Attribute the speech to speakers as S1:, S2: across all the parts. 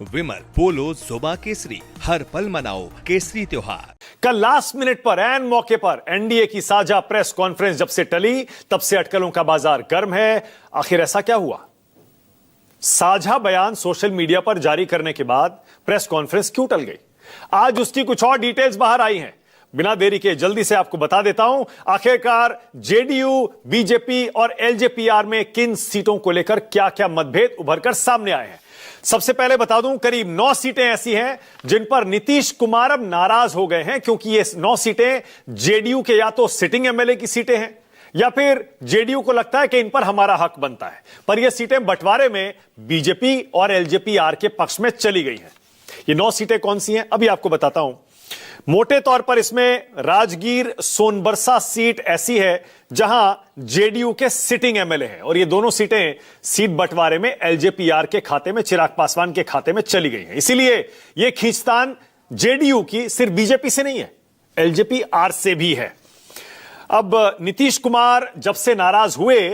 S1: विमल पोलो जुबा केसरी, हर पल मनाओ केसरी त्योहार।
S2: कल लास्ट मिनट पर ऐन मौके पर एनडीए की साझा प्रेस कॉन्फ्रेंस जब से टली तब से अटकलों का बाजार गर्म है। आखिर ऐसा क्या हुआ? साझा बयान सोशल मीडिया पर जारी करने के बाद प्रेस कॉन्फ्रेंस क्यों टल गई? आज उसकी कुछ और डिटेल्स बाहर आई हैं। बिना देरी के जल्दी से आपको बता देता हूं, आखिरकार जेडीयू, बीजेपी और एलजेपीआर में किन सीटों को लेकर क्या क्या मतभेद उभरकर सामने आए हैं। सबसे पहले बता दूं, करीब 9 सीटें ऐसी हैं जिन पर नीतीश कुमार अब नाराज हो गए हैं, क्योंकि ये 9 सीटें जेडीयू के या तो सिटिंग एमएलए की सीटें हैं या फिर जेडीयू को लगता है कि इन पर हमारा हक बनता है। पर ये सीटें बंटवारे में बीजेपी और एलजेपीआर के पक्ष में चली गई हैं। ये 9 सीटें कौन सी हैं अभी आपको बताता हूं। मोटे तौर पर इसमें राजगीर सोनबरसा सीट ऐसी है जहां जेडीयू के सिटिंग एमएलए हैं और ये दोनों सीटें सीट बंटवारे में एलजेपीआर के खाते में, चिराग पासवान के खाते में चली गई हैं। इसीलिए यह खींचतान जेडीयू की सिर्फ बीजेपी से नहीं है, एलजेपीआर से भी है। अब नीतीश कुमार जब से नाराज हुए,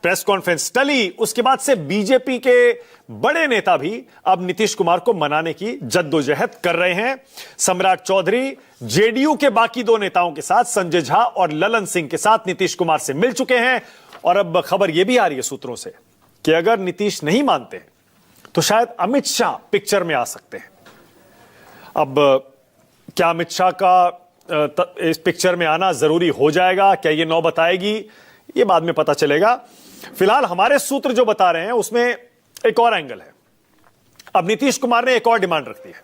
S2: प्रेस कॉन्फ्रेंस टली, उसके बाद से बीजेपी के बड़े नेता भी अब नीतीश कुमार को मनाने की जद्दोजहद कर रहे हैं। सम्राट चौधरी जेडीयू के बाकी 2 नेताओं के साथ, संजय झा और ललन सिंह के साथ नीतीश कुमार से मिल चुके हैं और अब खबर यह भी आ रही है सूत्रों से कि अगर नीतीश नहीं मानते तो शायद अमित शाह पिक्चर में आ सकते हैं। अब क्या अमित शाह का इस पिक्चर में आना जरूरी हो जाएगा? क्या यह 9 बताएगी? यह बाद में पता चलेगा। फिलहाल हमारे सूत्र जो बता रहे हैं उसमें एक और एंगल है। अब नीतीश कुमार ने एक और डिमांड रख दी है।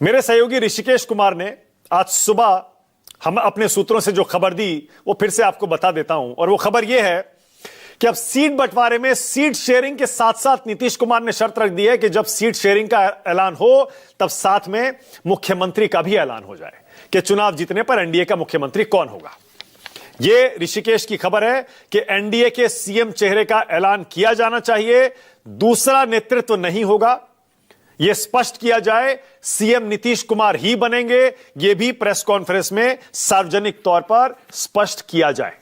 S2: मेरे सहयोगी ऋषिकेश कुमार ने आज सुबह हम अपने सूत्रों से जो खबर दी वो फिर से आपको बता देता हूं, और वो खबर यह है कि अब सीट बंटवारे में सीट शेयरिंग के साथ साथ नीतीश कुमार ने शर्त रख दी है कि जब सीट शेयरिंग का ऐलान हो तब साथ में मुख्यमंत्री का भी ऐलान हो जाए कि चुनाव जीतने पर एनडीए का मुख्यमंत्री कौन होगा। यह ऋषिकेश की खबर है कि एनडीए के सीएम चेहरे का ऐलान किया जाना चाहिए, दूसरा नेतृत्व नहीं होगा। यह स्पष्ट किया जाए, सीएम नीतीश कुमार ही बनेंगे। यह भी प्रेस कॉन्फ्रेंस में सार्वजनिक तौर पर स्पष्ट किया जाए।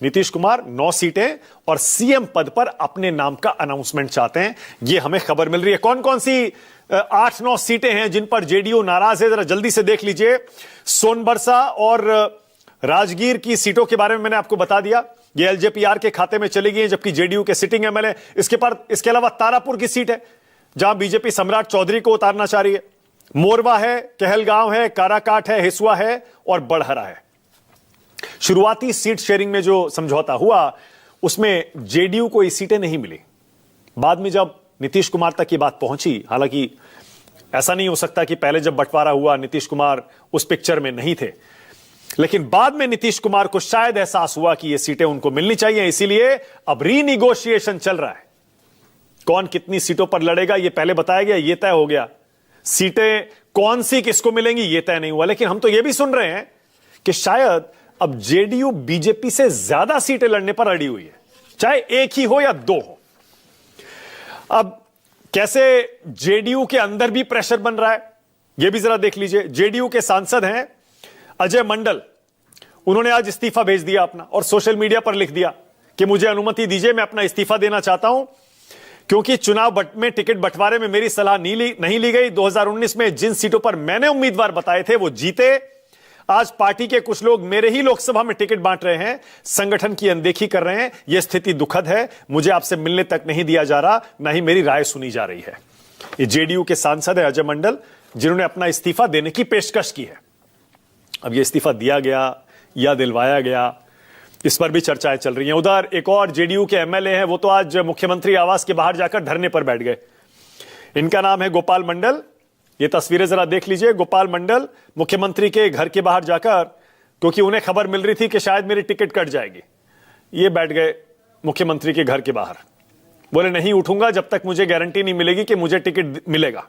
S2: नीतीश कुमार 9 सीटें और सीएम पद पर अपने नाम का अनाउंसमेंट चाहते हैं, यह हमें खबर मिल रही है। कौन कौन सी 8-9 सीटें हैं जिन पर जेडीयू नाराज है, जरा जल्दी से देख लीजिए। सोनबरसा और राजगीर की सीटों के बारे में मैंने आपको बता दिया, ये एलजेपीआर के खाते में चली गई है, जबकि जेडीयू के सिटिंग एमएलए। इसके अलावा तारापुर की सीट है जहां बीजेपी सम्राट चौधरी को उतारना चाह रही है। मोरवा है, कहलगांव है, काराकाट है, हिसुआ है और बड़हरा है। शुरुआती सीट शेयरिंग में जो समझौता हुआ उसमें जेडीयू को ये सीटें नहीं मिली। बाद में जब नीतीश कुमार तक ये बात पहुंची, हालांकि ऐसा नहीं हो सकता कि पहले जब बंटवारा हुआ नीतीश कुमार उस पिक्चर में नहीं थे, लेकिन बाद में नीतीश कुमार को शायद एहसास हुआ कि ये सीटें उनको मिलनी चाहिए, इसीलिए अब रीनिगोशिएशन चल रहा है। कौन कितनी सीटों पर लड़ेगा ये पहले बताया गया, ये तय हो गया। सीटें कौन सी किसको मिलेंगी ये तय नहीं हुआ, लेकिन हम तो ये भी सुन रहे हैं कि शायद अब जेडीयू बीजेपी से ज्यादा सीटें लड़ने पर अड़ी हुई है, चाहे एक ही हो या 2 हो। अब कैसे जेडीयू के अंदर भी प्रेशर बन रहा है यह भी जरा देख लीजिए। जेडीयू के सांसद हैं अजय मंडल, उन्होंने आज इस्तीफा भेज दिया अपना और सोशल मीडिया पर लिख दिया कि मुझे अनुमति दीजिए, मैं अपना इस्तीफा देना चाहता हूं क्योंकि चुनाव में टिकट बंटवारे में मेरी सलाह नहीं ली गई। 2019 में जिन सीटों पर मैंने उम्मीदवार बताए थे वो जीते। आज पार्टी के कुछ लोग मेरे ही लोकसभा में टिकट बांट रहे हैं, संगठन की अनदेखी कर रहे हैं। यह स्थिति दुखद है, मुझे आपसे मिलने तक नहीं दिया जा रहा, ना ही मेरी राय सुनी जा रही है। ये जेडीयू के सांसद है अजय मंडल, जिन्होंने अपना इस्तीफा देने की पेशकश की है। अब यह इस्तीफा दिया गया या दिलवाया गया, इस पर भी चर्चाएं चल रही हैं। उधर एक और जेडीयू के एमएलए हैं, वो तो आज मुख्यमंत्री आवास के बाहर जाकर धरने पर बैठ गए। इनका नाम है गोपाल मंडल। ये तस्वीरें जरा देख लीजिए। गोपाल मंडल मुख्यमंत्री के घर के बाहर जाकर, क्योंकि उन्हें खबर मिल रही थी कि शायद मेरी टिकट कट जाएगी, ये बैठ गए मुख्यमंत्री के घर के बाहर। बोले नहीं उठूंगा जब तक मुझे गारंटी नहीं मिलेगी कि मुझे टिकट मिलेगा।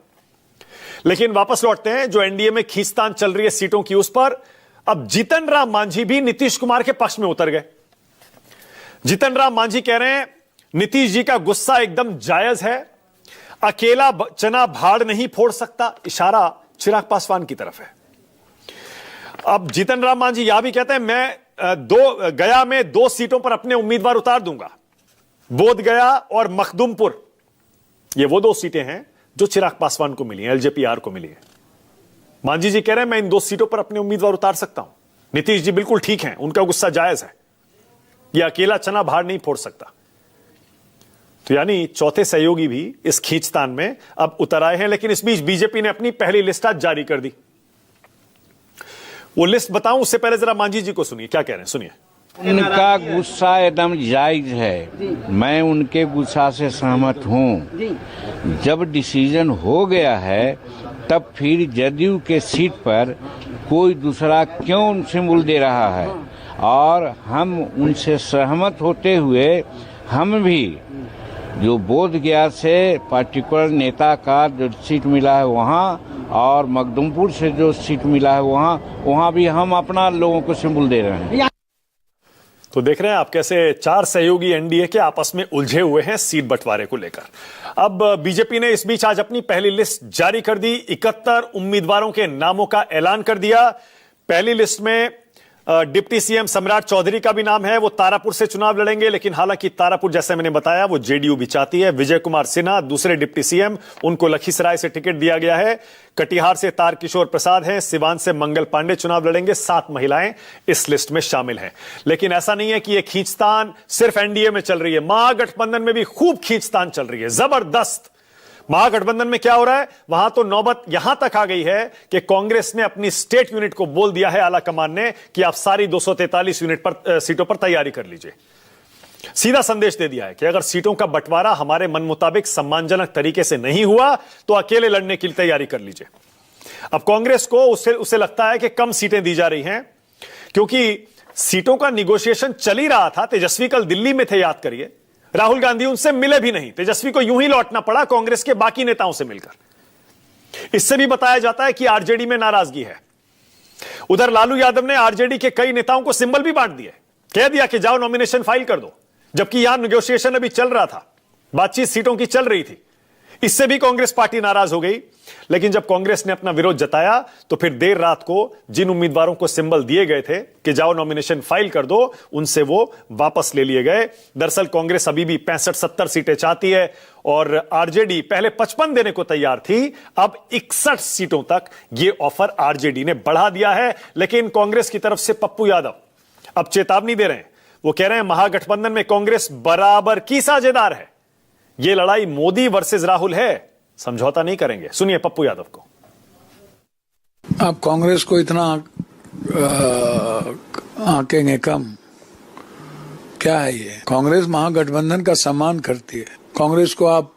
S2: लेकिन वापस लौटते हैं, जो एनडीए में खींचतान चल रही है सीटों की उस पर। अब जीतन राम मांझी भी नीतीश कुमार के पक्ष में उतर गए। जीतन राम मांझी कह रहे हैं नीतीश जी का गुस्सा एकदम जायज है, अकेला चना भाड़ नहीं फोड़ सकता, इशारा चिराग पासवान की तरफ है। अब जीतन राम मांझी यह भी कहते हैं मैं गया में 2 सीटों पर अपने उम्मीदवार उतार दूंगा, बोधगया और मखदुमपुर। ये वो 2 सीटें हैं जो चिराग पासवान को मिली है, एलजेपीआर को मिली है। मांझी जी कह रहे हैं मैं इन 2 सीटों पर अपने उम्मीदवार उतार सकता हूं। नीतीश जी बिल्कुल ठीक है, उनका गुस्सा जायज है, यह अकेला चना बाहर नहीं फोड़ सकता। तो यानी चौथे सहयोगी भी इस खींचतान में अब उतर आए हैं। लेकिन इस बीच बीजेपी ने अपनी पहली लिस्ट आज जारी कर दी। वो लिस्ट बताऊं उससे पहले जरा मांझी जी को सुनिए क्या कह रहे हैं, सुनिए।
S3: उनका गुस्सा एकदम जायज है, मैं उनके गुस्सा से सहमत हूँ। जब डिसीजन हो गया है तब फिर जदयू के सीट पर कोई दूसरा क्यों उनसे मूल दे रहा है, और हम उनसे सहमत होते हुए हम भी जो बोध गया से पार्टिकुलर नेता का जो सीट मिला है वहाँ, और मखदुमपुर से जो सीट मिला है वहाँ भी हम अपना लोगों को सिंबल दे रहे हैं।
S2: तो देख रहे हैं आप कैसे 4 सहयोगी एनडीए के आपस में उलझे हुए हैं सीट बंटवारे को लेकर। अब बीजेपी ने इस बीच आज अपनी पहली लिस्ट जारी कर दी। 71 उम्मीदवारों के नामों का ऐलान कर दिया। पहली लिस्ट में डिप्टी सीएम सम्राट चौधरी का भी नाम है। वो तारापुर से चुनाव लड़ेंगे, लेकिन हालांकि तारापुर जैसे मैंने बताया वो जेडीयू भी चाहती है। विजय कुमार सिन्हा दूसरे डिप्टी सीएम, उनको लखीसराय से टिकट दिया गया है। कटिहार से तारकिशोर प्रसाद हैं। सिवान से मंगल पांडे चुनाव लड़ेंगे। 7 महिलाएं इस लिस्ट में शामिल हैं। लेकिन ऐसा नहीं है कि यह खींचतान सिर्फ एनडीए में चल रही है, महागठबंधन में भी खूब खींचतान चल रही है, जबरदस्त। महागठबंधन में क्या हो रहा है, वहां तो नौबत यहां तक आ गई है कि कांग्रेस ने अपनी स्टेट यूनिट को बोल दिया है, आला कमान ने, कि आप सारी 243 यूनिट पर सीटों पर तैयारी कर लीजिए। सीधा संदेश दे दिया है कि अगर सीटों का बंटवारा हमारे मन मुताबिक सम्मानजनक तरीके से नहीं हुआ तो अकेले लड़ने की तैयारी कर लीजिए। अब कांग्रेस को उसे लगता है कि कम सीटें दी जा रही हैं, क्योंकि सीटों का निगोशिएशन चल ही रहा था। तेजस्वी कल दिल्ली में थे, याद करिए। राहुल गांधी उनसे मिले भी नहीं, तेजस्वी को यूं ही लौटना पड़ा कांग्रेस के बाकी नेताओं से मिलकर। इससे भी बताया जाता है कि आरजेडी में नाराजगी है। उधर लालू यादव ने आरजेडी के कई नेताओं को सिंबल भी बांट दिए, कह दिया कि जाओ नॉमिनेशन फाइल कर दो, जबकि यहां नेगोशिएशन अभी चल रहा था, बातचीत सीटों की चल रही थी। इससे भी कांग्रेस पार्टी नाराज हो गई। लेकिन जब कांग्रेस ने अपना विरोध जताया तो फिर देर रात को जिन उम्मीदवारों को सिंबल दिए गए थे कि जाओ नॉमिनेशन फाइल कर दो, उनसे वो वापस ले लिए गए। दरअसल कांग्रेस अभी भी 65-70 सीटें चाहती है और आरजेडी पहले 55 देने को तैयार थी। अब 61 सीटों तक ये ऑफर आरजेडी ने बढ़ा दिया है। लेकिन कांग्रेस की तरफ से पप्पू यादव अब चेतावनी दे रहे हैं। वो कह रहे हैं महागठबंधन में कांग्रेस बराबर की साझेदार है। यह लड़ाई मोदी वर्सेस राहुल है, समझौता नहीं करेंगे। सुनिए पप्पू यादव को।
S4: आप कांग्रेस को इतना आंकेंगे कम, क्या है ये? कांग्रेस महागठबंधन का सम्मान करती है। कांग्रेस को आप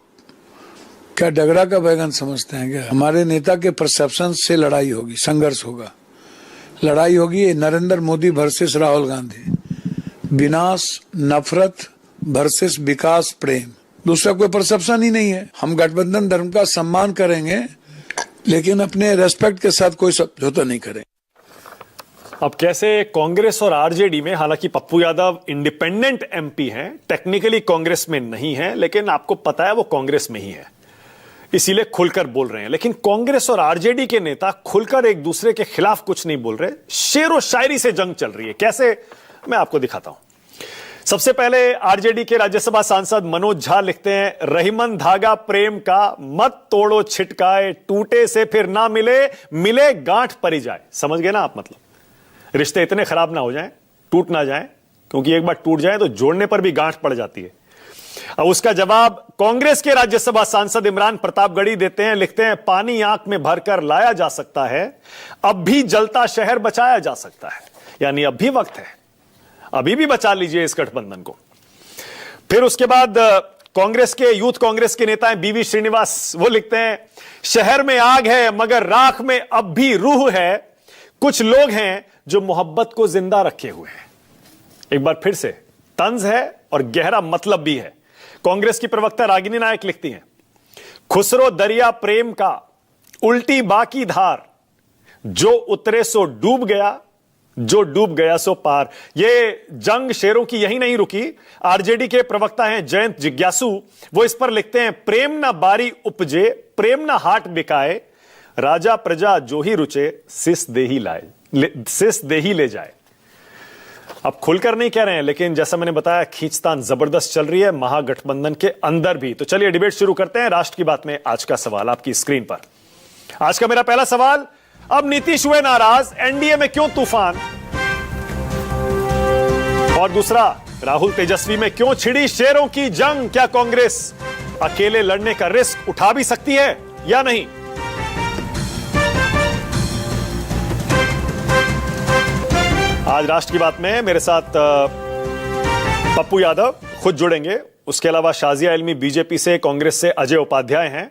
S4: क्या डगरा का बैगन समझते हैं क्या? हमारे नेता के परसेप्शन से लड़ाई होगी, संघर्ष होगा, लड़ाई होगी नरेंद्र मोदी वर्सेस राहुल गांधी, विनाश नफरत वर्सेस विकास प्रेम। दूसरा कोई परसेप्शन ही नहीं है। हम गठबंधन धर्म का सम्मान करेंगे, लेकिन अपने रेस्पेक्ट के साथ कोई समझौता नहीं करेंगे।
S2: अब कैसे कांग्रेस और आरजेडी में, हालांकि पप्पू यादव इंडिपेंडेंट एमपी हैं, टेक्निकली कांग्रेस में नहीं है, लेकिन आपको पता है वो कांग्रेस में ही है, इसीलिए खुलकर बोल रहे हैं। लेकिन कांग्रेस और आरजेडी के नेता खुलकर एक दूसरे के खिलाफ कुछ नहीं बोल रहे, शेरो शायरी से जंग चल रही है। कैसे, मैं आपको दिखाता हूं। सबसे पहले आरजेडी के राज्यसभा सांसद मनोज झा लिखते हैं, रहीमन धागा प्रेम का मत तोड़ो छिटकाए, टूटे से फिर ना मिले, मिले गांठ परी जाए। समझ गए ना आप? मतलब रिश्ते इतने खराब ना हो जाएं, टूट ना जाएं, क्योंकि एक बार टूट जाए तो जोड़ने पर भी गांठ पड़ जाती है। अब उसका जवाब कांग्रेस के राज्यसभा सांसद इमरान प्रतापगढ़ी देते हैं, लिखते हैं, पानी आंख में भरकर लाया जा सकता है, अब भी जलता शहर बचाया जा सकता है। यानी अब भी वक्त है, अभी भी बचा लीजिए इस गठबंधन को। फिर उसके बाद कांग्रेस के, यूथ कांग्रेस के नेता हैं बीवी श्रीनिवास, वो लिखते हैं, शहर में आग है मगर राख में अब भी रूह है, कुछ लोग हैं जो मोहब्बत को जिंदा रखे हुए हैं। एक बार फिर से तंज है और गहरा मतलब भी है। कांग्रेस की प्रवक्ता रागिनी नायक लिखती हैं, खुसरो दरिया प्रेम का उल्टी बाकी धार, जो उतरे सो डूब गया, जो डूब गया सो पार। ये जंग शेरों की यही नहीं रुकी। आरजेडी के प्रवक्ता हैं जयंत जिज्ञासु, वो इस पर लिखते हैं, प्रेम ना बारी उपजे, प्रेम ना हाट बिकाए, राजा प्रजा जो ही रुचे, सिस दे ही ले जाए। अब खुलकर नहीं कह रहे हैं, लेकिन जैसा मैंने बताया खींचतान जबरदस्त चल रही है महागठबंधन के अंदर भी। तो चलिए डिबेट शुरू करते हैं। राष्ट्र की बात में आज का सवाल आपकी स्क्रीन पर। आज का मेरा पहला सवाल, अब नीतीश हुए नाराज, एनडीए में क्यों तूफान? और दूसरा, राहुल तेजस्वी में क्यों छिड़ी शेरों की जंग? क्या कांग्रेस अकेले लड़ने का रिस्क उठा भी सकती है या नहीं? आज राष्ट्र की बात में मेरे साथ पप्पू यादव खुद जुड़ेंगे, उसके अलावा शाजिया इल्मी बीजेपी से, कांग्रेस से अजय उपाध्याय हैं,